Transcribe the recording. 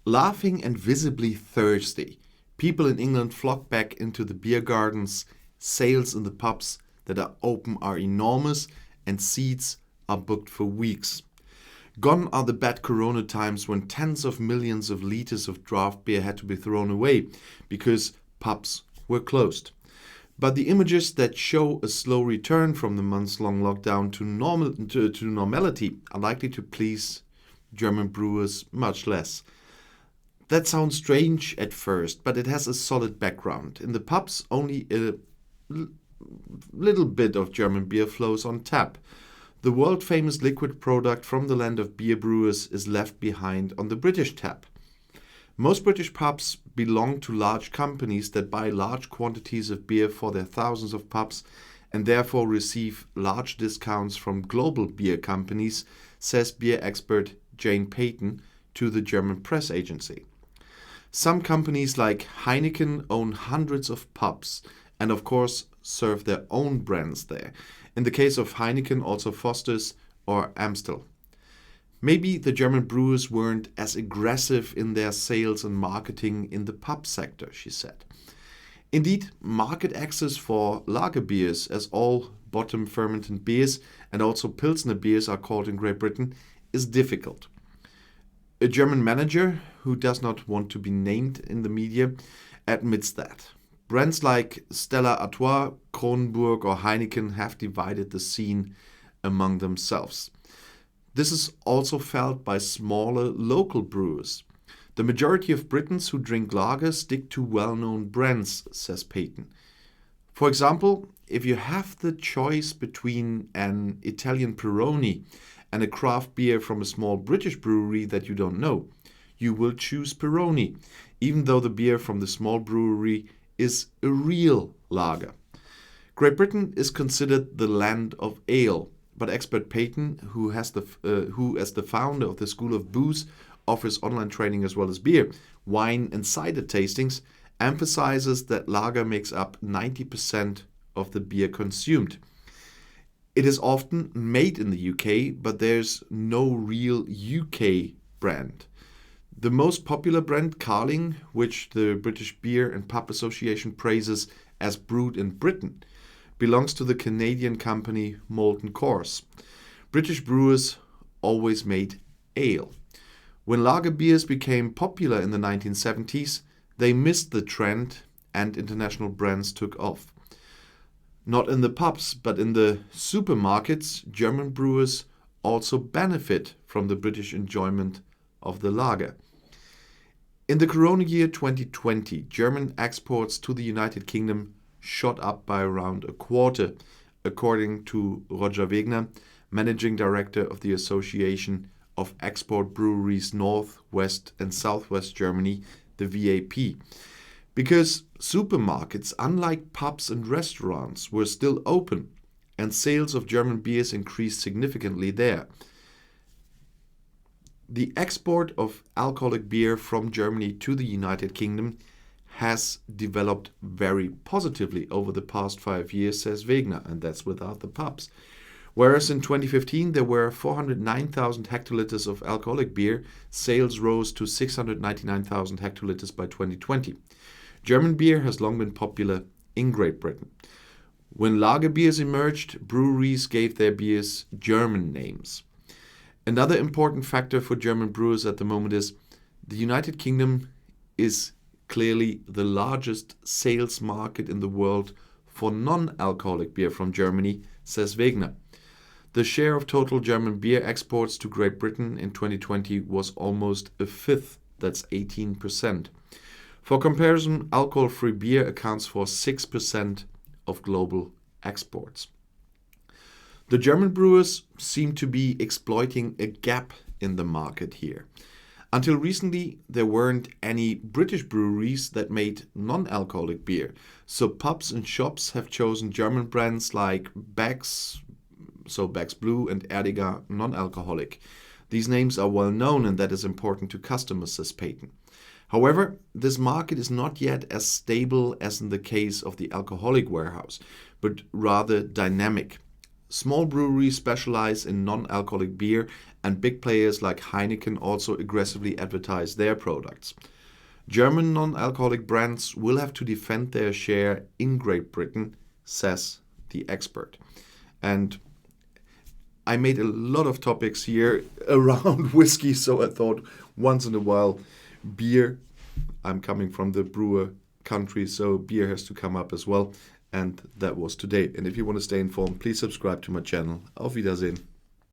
Laughing and visibly thirsty, people in England flock back into the beer gardens, sales in the pubs that are open are enormous, and seats are booked for weeks. Gone are the bad corona times when tens of millions of liters of draft beer had to be thrown away because pubs were closed. But the images that show a slow return from the months-long lockdown to normality are likely to please German brewers much less. That sounds strange at first, but it has a solid background. In the pubs, only a little bit of German beer flows on tap. The world-famous liquid product from the land of beer brewers is left behind on the British tap. Most British pubs belong to large companies that buy large quantities of beer for their thousands of pubs and therefore receive large discounts from global beer companies, says beer expert Jane Payton to the German press agency. Some companies like Heineken own hundreds of pubs and of course serve their own brands there. In the case of Heineken, also Foster's or Amstel. Maybe the German brewers weren't as aggressive in their sales and marketing in the pub sector, she said. Indeed, market access for lager beers, as all bottom fermented beers and also Pilsner beers are called in Great Britain, is difficult. A German manager, who does not want to be named in the media, admits that. Brands like Stella Artois, Kronenbourg or Heineken have divided the scene among themselves. This is also felt by smaller local brewers. The majority of Britons who drink lager stick to well-known brands, says Payton. For example, if you have the choice between an Italian Peroni and a craft beer from a small British brewery that you don't know, you will choose Peroni, even though the beer from the small brewery is a real lager. Great Britain is considered the land of ale, but expert Payton, who as the founder of the School of Booze offers online training as well as beer, wine and cider tastings, emphasizes that lager makes up 90% of the beer consumed. It is often made in the UK, but there's no real UK brand. The most popular brand, Carling, which the British Beer and Pub Association praises as brewed in Britain, belongs to the Canadian company Molten Course. British brewers always made ale. When lager beers became popular in the 1970s, they missed the trend and international brands took off. Not in the pubs, but in the supermarkets, German brewers also benefit from the British enjoyment of the lager. In the corona year 2020, German exports to the United Kingdom shot up by around a quarter, according to Roger Wegner, managing director of the Association of Export Breweries North, West and Southwest Germany, the VAP. Because supermarkets, unlike pubs and restaurants, were still open and sales of German beers increased significantly there. The export of alcoholic beer from Germany to the United Kingdom has developed very positively over the past 5 years, says Wegner, and that's without the pubs. Whereas in 2015 there were 409,000 hectoliters of alcoholic beer, sales rose to 699,000 hectoliters by 2020. German beer has long been popular in Great Britain. When lager beers emerged, breweries gave their beers German names. Another important factor for German brewers at the moment is the United Kingdom is clearly the largest sales market in the world for non-alcoholic beer from Germany, says Wegner. The share of total German beer exports to Great Britain in 2020 was almost a fifth, that's 18%. For comparison, alcohol-free beer accounts for 6% of global exports. The German brewers seem to be exploiting a gap in the market here. Until recently, there weren't any British breweries that made non-alcoholic beer, so pubs and shops have chosen German brands like Beck's, so Beck's Blue and Erdinger non-alcoholic. These names are well known and that is important to customers, says Payton. However, this market is not yet as stable as in the case of the alcoholic warehouse, but rather dynamic. Small breweries specialize in non-alcoholic beer, and big players like Heineken also aggressively advertise their products. German non-alcoholic brands will have to defend their share in Great Britain, says the expert. And I made a lot of topics here around whiskey, so I thought once in a while, beer. I'm coming from the brewer country, so beer has to come up as well. And that was today. And if you want to stay informed, please subscribe to my channel. Auf Wiedersehen.